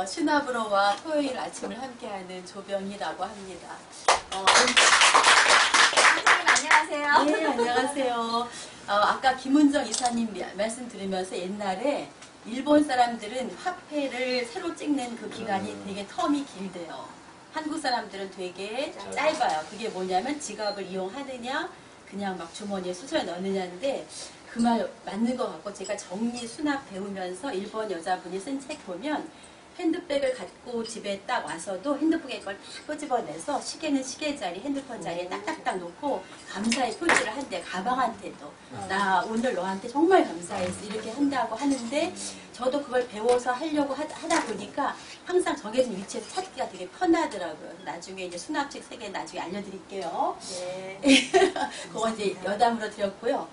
신화브로와 토요일 아침을 함께하는 조병희라고 합니다. 선생님 안녕하세요. 네, 안녕하세요. 아까 김은정 이사님 말씀 들으면서 옛날에 일본 사람들은 화폐를 새로 찍는 그 기간이 되게 텀이 길대요. 한국 사람들은 되게 짧아요. 그게 뭐냐면 지갑을 이용하느냐 그냥 막 주머니에 수저에 넣느냐인데 그 말 맞는 것 같고, 제가 정리 수납 배우면서 일본 여자분이 쓴 책 보면 핸드백을 갖고 집에 딱 와서도 핸드백에 그걸 딱 끄집어내서 시계는 시계 자리, 핸드폰 자리에 딱딱딱 놓고 감사의 표시를 한대. 가방한테도 나 오늘 너한테 정말 감사했어 이렇게 한다고 하는데, 저도 그걸 배워서 하려고 하다 보니까 항상 정해진 위치에서 찾기가 되게 편하더라고요. 나중에 이제 수납책 3개 나중에 알려드릴게요. 네. 그건 이제 여담으로 드렸고요.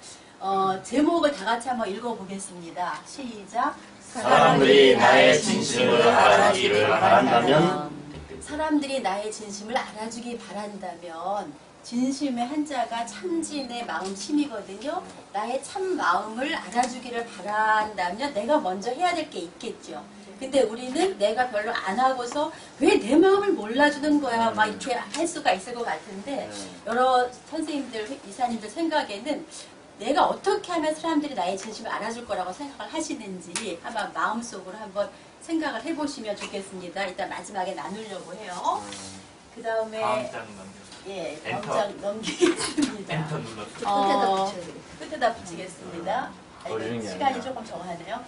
제목을 다 같이 한번 읽어보겠습니다. 시작. 사람들이 나의 진심을 알아주기를 바란다면, 사람들이 나의 진심을 알아주기 바란다면, 진심의 한자가 참진의 마음심이거든요. 나의 참 마음을 알아주기를 바란다면 내가 먼저 해야 될 게 있겠죠. 근데 우리는 내가 별로 안 하고서 왜 내 마음을 몰라주는 거야 막 이렇게 할 수가 있을 것 같은데, 여러 선생님들, 이사님들 생각에는 내가 어떻게 하면 사람들이 나의 진심을 알아줄 거라고 생각을 하시는지 한번 마음속으로 한번 생각을 해보시면 좋겠습니다. 일단 마지막에 나누려고 해요. 그 다음에 다음 장 넘겨. 예, 엔터. 다음 장 넘기겠습니다. 엔터 눌렀어. 끝에다 붙이겠습니다. 올리는 게 시간이 아니라. 조금 정하네요.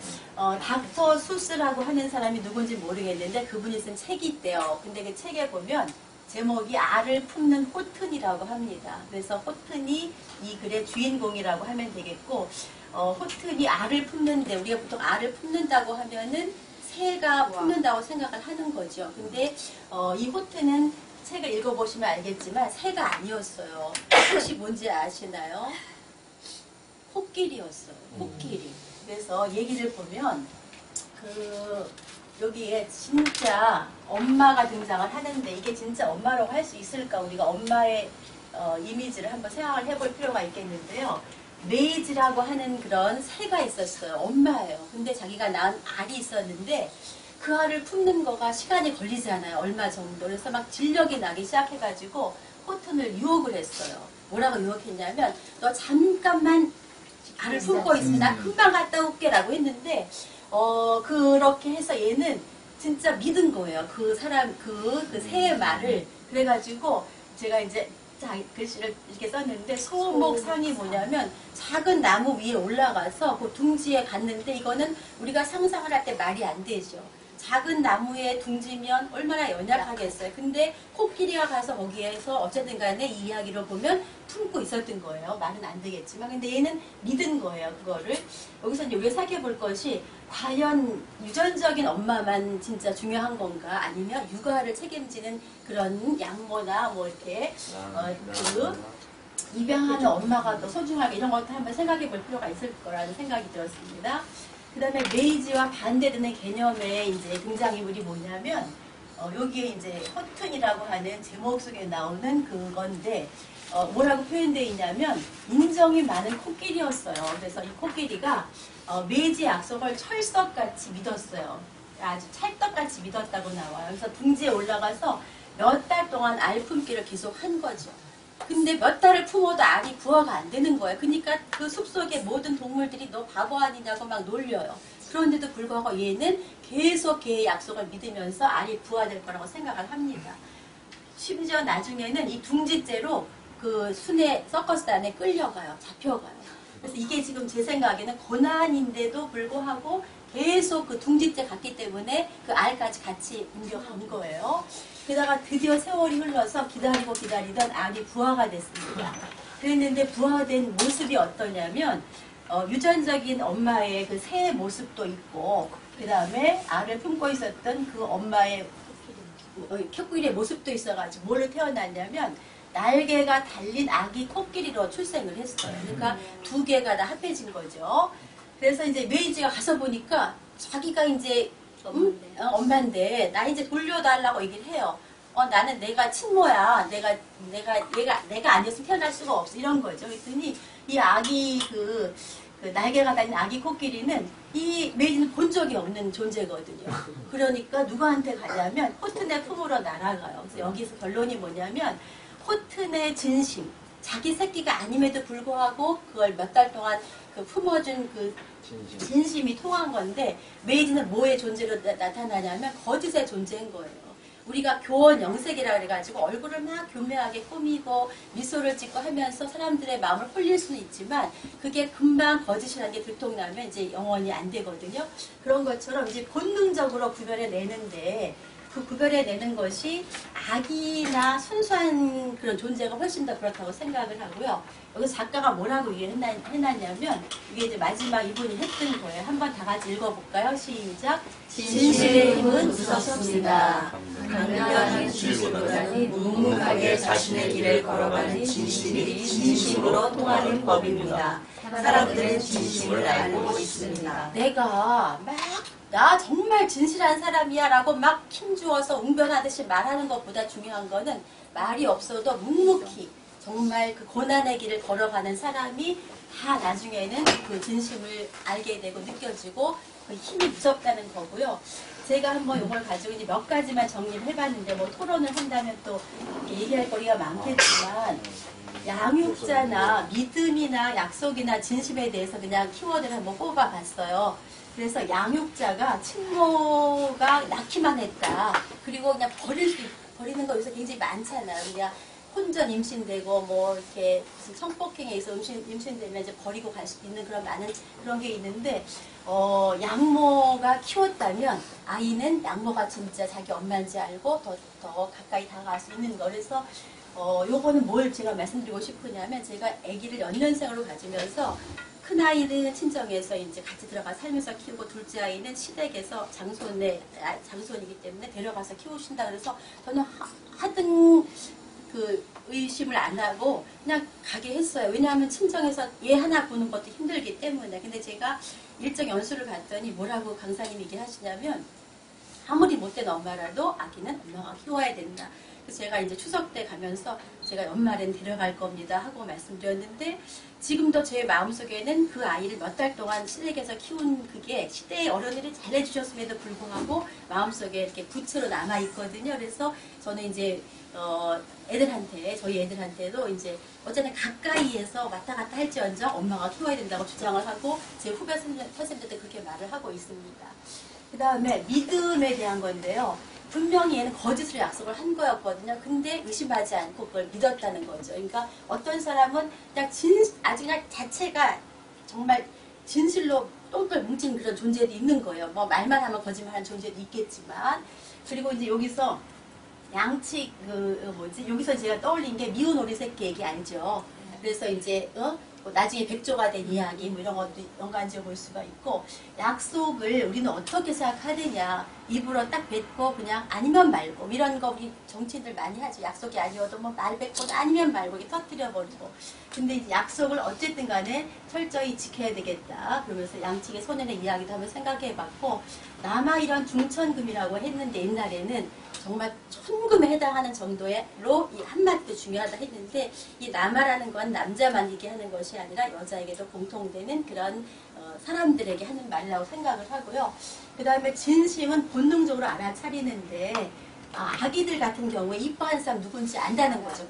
닥터 수스라고 하는 사람이 누군지 모르겠는데 그분이 쓴 책이 있대요. 근데 그 책에 보면 제목이 알을 품는 호튼이라고 합니다. 그래서 호튼이 이 글의 주인공이라고 하면 되겠고, 호튼이 알을 품는데, 우리가 보통 알을 품는다고 하면은 새가 품는다고 생각을 하는 거죠. 근데 이 호튼은 책을 읽어보시면 알겠지만 새가 아니었어요. 혹시 뭔지 아시나요? 코끼리였어요. 코끼리. 그래서 얘기를 보면 여기에 진짜 엄마가 등장을 하는데, 이게 진짜 엄마라고 할 수 있을까? 우리가 엄마의 이미지를 한번 생각을 해볼 필요가 있겠는데요. 메이지라고 하는 그런 새가 있었어요. 엄마예요. 근데 자기가 낳은 알이 있었는데 그 알을 품는 거가 시간이 걸리잖아요. 얼마 정도. 그래서 막 진력이 나기 시작해가지고 호튼을 유혹을 했어요. 뭐라고 유혹했냐면, 너 잠깐만 알을 품고 있으면 나 금방 갔다 올게 라고 했는데, 그렇게 해서 얘는 진짜 믿은 거예요. 그 사람, 그 새의 말을. 그래가지고 제가 이제 글씨를 이렇게 썼는데, 소목상이 뭐냐면 작은 나무 위에 올라가서 그 둥지에 갔는데, 이거는 우리가 상상을 할 때 말이 안 되죠. 작은 나무에 둥지면 얼마나 연약하겠어요. 근데 코끼리가 가서 거기에서 어쨌든 간에 이 이야기를 보면 품고 있었던 거예요. 말은 안 되겠지만. 근데 얘는 믿은 거예요, 그거를. 여기서 이제 우리가 생각해 볼 것이, 과연 유전적인 엄마만 진짜 중요한 건가? 아니면 육아를 책임지는 그런 양모나 뭐 이렇게 입양하는 엄마가 더 소중하게, 이런 것도 한번 생각해 볼 필요가 있을 거라는 생각이 들었습니다. 그 다음에 메이지와 반대되는 개념의 이제 등장인물이 뭐냐면, 여기에 이제 호튼이라고 하는 제목 속에 나오는 그건데, 뭐라고 표현되어 있냐면, 인정이 많은 코끼리였어요. 그래서 이 코끼리가 메이지 약속을 철석같이 믿었어요. 아주 찰떡같이 믿었다고 나와요. 그래서 둥지에 올라가서 몇 달 동안 알 품기를 계속 한 거죠. 근데 몇 달을 품어도 알이 부화가 안 되는 거예요. 그러니까 그 숲속의 모든 동물들이 너 바보 아니냐고 막 놀려요. 그런데도 불구하고 얘는 계속 걔의 약속을 믿으면서 알이 부화될 거라고 생각을 합니다. 심지어 나중에는 이 둥지째로 그 순회 서커스 안에 끌려가요. 잡혀가요. 그래서 이게 지금 제 생각에는 고난인데도 불구하고 계속 그 둥지째 갔기 때문에 그 알까지 같이 옮겨간 거예요. 게다가 드디어 세월이 흘러서 기다리고 기다리던 알이 부화가 됐습니다. 그랬는데 부화된 모습이 어떠냐면, 유전적인 엄마의 그 새의 모습도 있고, 그 다음에 알을 품고 있었던 그 엄마의 코끼리의 모습도 있어가지고 뭘로 태어났냐면, 날개가 달린 아기 코끼리로 출생을 했어요. 그러니까 두 개가 다 합해진 거죠. 그래서 이제 메이지가 가서 보니까 자기가 이제 엄마인데 나 이제 돌려달라고 얘기를 해요. 나는 내가 친모야. 내가 아니었으면 태어날 수가 없어. 이런 거죠. 그랬더니 이 아기 그 날개가 달린 아기 코끼리는 이 메이지는 본 적이 없는 존재거든요. 그러니까 누구한테 가냐면 호튼의 품으로 날아가요. 그래서 여기서 결론이 뭐냐면 호튼의 진심, 자기 새끼가 아님에도 불구하고 그걸 몇 달 동안 그 품어준 그 진심이 통한 건데 메이지는 뭐의 존재로 나타나냐면 거짓의 존재인 거예요. 우리가 교원 영색이라 그래가지고 얼굴을 막 교묘하게 꾸미고 미소를 짓고 하면서 사람들의 마음을 홀릴 수는 있지만 그게 금방 거짓이라는 게 들통나면 이제 영원히 안 되거든요. 그런 것처럼 이제 본능적으로 구별해내는데 그 구별해내는 것이 악이나 순수한 그런 존재가 훨씬 더 그렇다고 생각을 하고요. 여기서 작가가 뭐라고 해놨냐면 이게 이제 마지막 이분이 했던 거예요. 한번 다 같이 읽어볼까요? 시작. 진실의 힘은 무섭습니다. 강렬한 진실보다는 묵묵하게 자신의 길을 걸어가는 진실이 진심으로 통하는 법입니다. 사람들은 진심을 알고 있습니다. 내가 나 정말 진실한 사람이야 라고 막 힘주어서 웅변하듯이 말하는 것보다 중요한 거는 말이 없어도 묵묵히 정말 그 고난의 길을 걸어가는 사람이 다 나중에는 그 진심을 알게 되고 느껴지고 그 힘이 무섭다는 거고요. 제가 한번 이걸 가지고 이제 몇 가지만 정리를 해봤는데 뭐 토론을 한다면 또 얘기할 거리가 많겠지만 양육자나 믿음이나 약속이나 진심에 대해서 그냥 키워드를 한번 꼽아봤어요. 그래서 양육자가 친모가 낳기만 했다. 그리고 그냥 버리는 거 요새 굉장히 많잖아요. 그냥 혼전 임신되고 뭐 이렇게 무슨 성폭행에 의해서 임신되면 이제 버리고 갈 수 있는 그런 많은 그런 게 있는데 양모가 키웠다면 아이는 양모가 진짜 자기 엄마인지 알고 더 가까이 다가갈 수 있는 거. 그래서 요거는 뭘 제가 말씀드리고 싶으냐면 제가 아기를 연년생으로 가지면서 큰 아이는 친정에서 이제 같이 들어가 살면서 키우고 둘째 아이는 시댁에서 장손이기 때문에 데려가서 키우신다 그래서 저는 하등 그 의심을 안 하고 그냥 가게 했어요. 왜냐하면 친정에서 얘 하나 보는 것도 힘들기 때문에. 근데 제가 일정 연수를 갔더니 뭐라고 강사님이 얘기하시냐면 아무리 못된 엄마라도 아기는 엄마가 키워야 된다. 그래서 제가 이제 추석 때 가면서 제가 연말엔 데려갈 겁니다 하고 말씀드렸는데 지금도 제 마음속에는 그 아이를 몇 달 동안 시댁에서 키운 그게 시대의 어른들이 잘해주셨음에도 불구하고 마음속에 이렇게 부츠로 남아있거든요. 그래서 저는 이제 저희 애들한테도 이제 어쨌든 가까이에서 왔다 갔다 할지언정 엄마가 키워야 된다고 주장을 하고 제 후배 선생님들도 그렇게 말을 하고 있습니다. 그 다음에 믿음에 대한 건데요. 분명히 얘는 거짓으로 약속을 한 거였거든요. 근데 의심하지 않고 그걸 믿었다는 거죠. 그러니까 어떤 사람은 그냥 아주 그냥 자체가 정말 진실로 똥돌 뭉친 그런 존재도 있는 거예요. 뭐 말만 하면 거짓말하는 존재도 있겠지만. 그리고 이제 여기서 양측 여기서 제가 떠올린 게 미운 오리 새끼 얘기 알죠. 그래서 이제 뭐 나중에 백조가 된 이야기 뭐 이런 것도 연관지어 볼 수가 있고 약속을 우리는 어떻게 생각하느냐 입으로 딱 뱉고 그냥 아니면 말고 이런 거 우리 정치인들 많이 하죠. 약속이 아니어도 뭐 말 뱉고 아니면 말고 이렇게 터뜨려버리고 근데 이제 약속을 어쨌든 간에 철저히 지켜야 되겠다 그러면서 양측의 손해의 이야기도 한번 생각해봤고 남아 이런 중천금이라고 했는데 옛날에는 정말 천금에 해당하는 정도로 이 한마디도 중요하다 했는데 이 남아라는 건 남자만 얘기하는 것이 아니라 여자에게도 공통되는 그런 사람들에게 하는 말이라고 생각을 하고요. 그 다음에 진심은 본능적으로 알아차리는데 아기들 같은 경우에 이뻐하는 사람 누군지 안다는 거죠.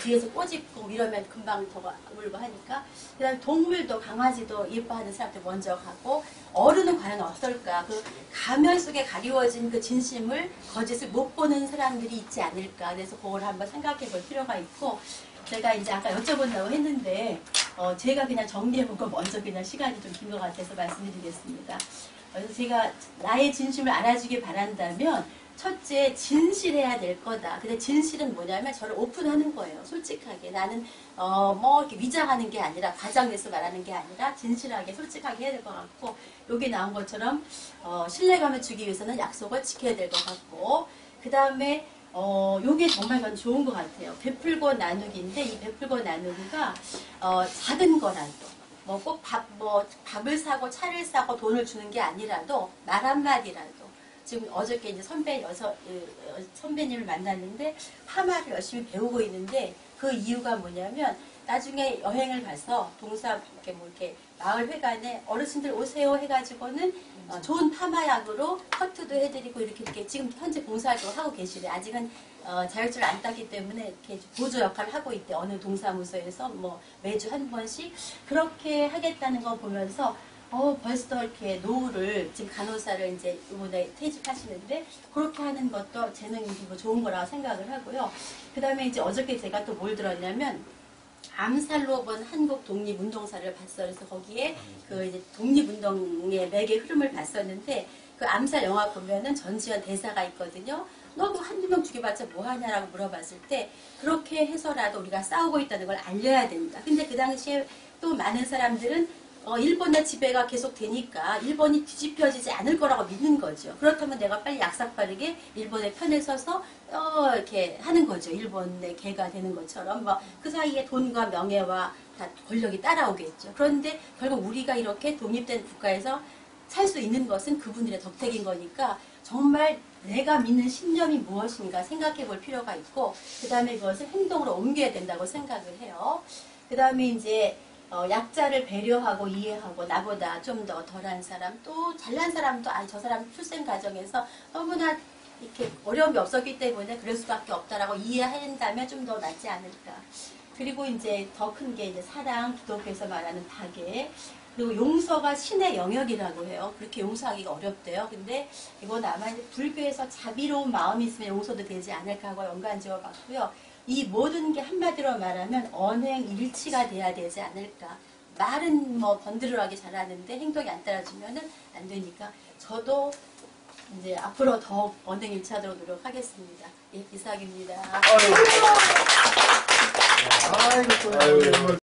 뒤에서 꼬집고 이러면 금방 더 울고 하니까. 그 다음에 동물도 강아지도 이뻐하는 사람들 먼저 가고 어른은 과연 어떨까. 그 가면 속에 가리워진 그 진심을 거짓을 못 보는 사람들이 있지 않을까. 그래서 그걸 한번 생각해 볼 필요가 있고 제가 이제 아까 여쭤본다고 했는데 제가 그냥 정리해보고 먼저 그냥 시간이 좀 긴 것 같아서 말씀드리겠습니다. 그래서 제가 나의 진심을 알아주길 바란다면 첫째, 진실해야 될 거다. 근데 진실은 뭐냐면 저를 오픈하는 거예요. 솔직하게. 나는 뭐 이렇게 위장하는 게 아니라 과장돼서 말하는 게 아니라 진실하게 솔직하게 해야 될 것 같고 여기 나온 것처럼 신뢰감을 주기 위해서는 약속을 지켜야 될 것 같고 그 다음에 요게 정말 전 좋은 것 같아요. 베풀고 나누기인데 이 베풀고 나누기가 작은 거라도 뭐 꼭 밥을 사고 차를 사고 돈을 주는 게 아니라도 말 한마디라도 지금 어저께 이제 선배님을 만났는데 파마를 열심히 배우고 있는데 그 이유가 뭐냐면 나중에 여행을 가서 동사 이렇게 마을 회관에 어르신들 오세요 해가지고는 좋은 파마약으로 커트도 해드리고 이렇게 지금 현재 봉사활동을 하고 계시대. 아직은 자격증을 안 땄기 때문에 이렇게 보조 역할을 하고 있대. 어느 동사무소에서 뭐 매주 한 번씩 그렇게 하겠다는 거 보면서 벌써 이렇게 노후를 지금 간호사를 이제 이번에 퇴직하시는데 그렇게 하는 것도 재능이고 좋은 거라고 생각을 하고요. 그 다음에 이제 어저께 제가 또 뭘 들었냐면 암살로 본 한국 독립운동사를 봤어요. 그래서 거기에 그 이제 독립운동의 맥의 흐름을 봤었는데 그 암살 영화 보면은 전지현 대사가 있거든요. 너 그 한두 명 죽여봤자 뭐하냐라고 물어봤을 때 그렇게 해서라도 우리가 싸우고 있다는 걸 알려야 된다. 근데 그 당시에 또 많은 사람들은 일본의 지배가 계속 되니까 일본이 뒤집혀지지 않을 거라고 믿는 거죠. 그렇다면 내가 빨리 약삭빠르게 일본의 편에 서서 이렇게 하는 거죠. 일본의 개가 되는 것처럼 그 사이에 돈과 명예와 다 권력이 따라오겠죠. 그런데 결국 우리가 이렇게 독립된 국가에서 살 수 있는 것은 그분들의 덕택인 거니까 정말 내가 믿는 신념이 무엇인가 생각해 볼 필요가 있고 그 다음에 그것을 행동으로 옮겨야 된다고 생각을 해요. 그 다음에 이제 약자를 배려하고 이해하고 나보다 좀 더 덜한 사람 또 잘난 사람도 저 사람 출생 과정에서 너무나 이렇게 어려움이 없었기 때문에 그럴 수밖에 없다라고 이해한다면 좀 더 낫지 않을까. 그리고 이제 더 큰 게 이제 사랑, 기독교에서 말하는 박애, 그리고 용서가 신의 영역이라고 해요. 그렇게 용서하기가 어렵대요. 근데 이건 아마 이제 불교에서 자비로운 마음이 있으면 용서도 되지 않을까 하고 연관지어 봤고요. 이 모든 게 한마디로 말하면 언행 일치가 돼야 되지 않을까. 말은 뭐 번드르하게 잘하는데 행동이 안 따라주면은 안 되니까 저도 이제 앞으로 더 언행 일치하도록 노력하겠습니다. 예, 이삭입니다. 아이고,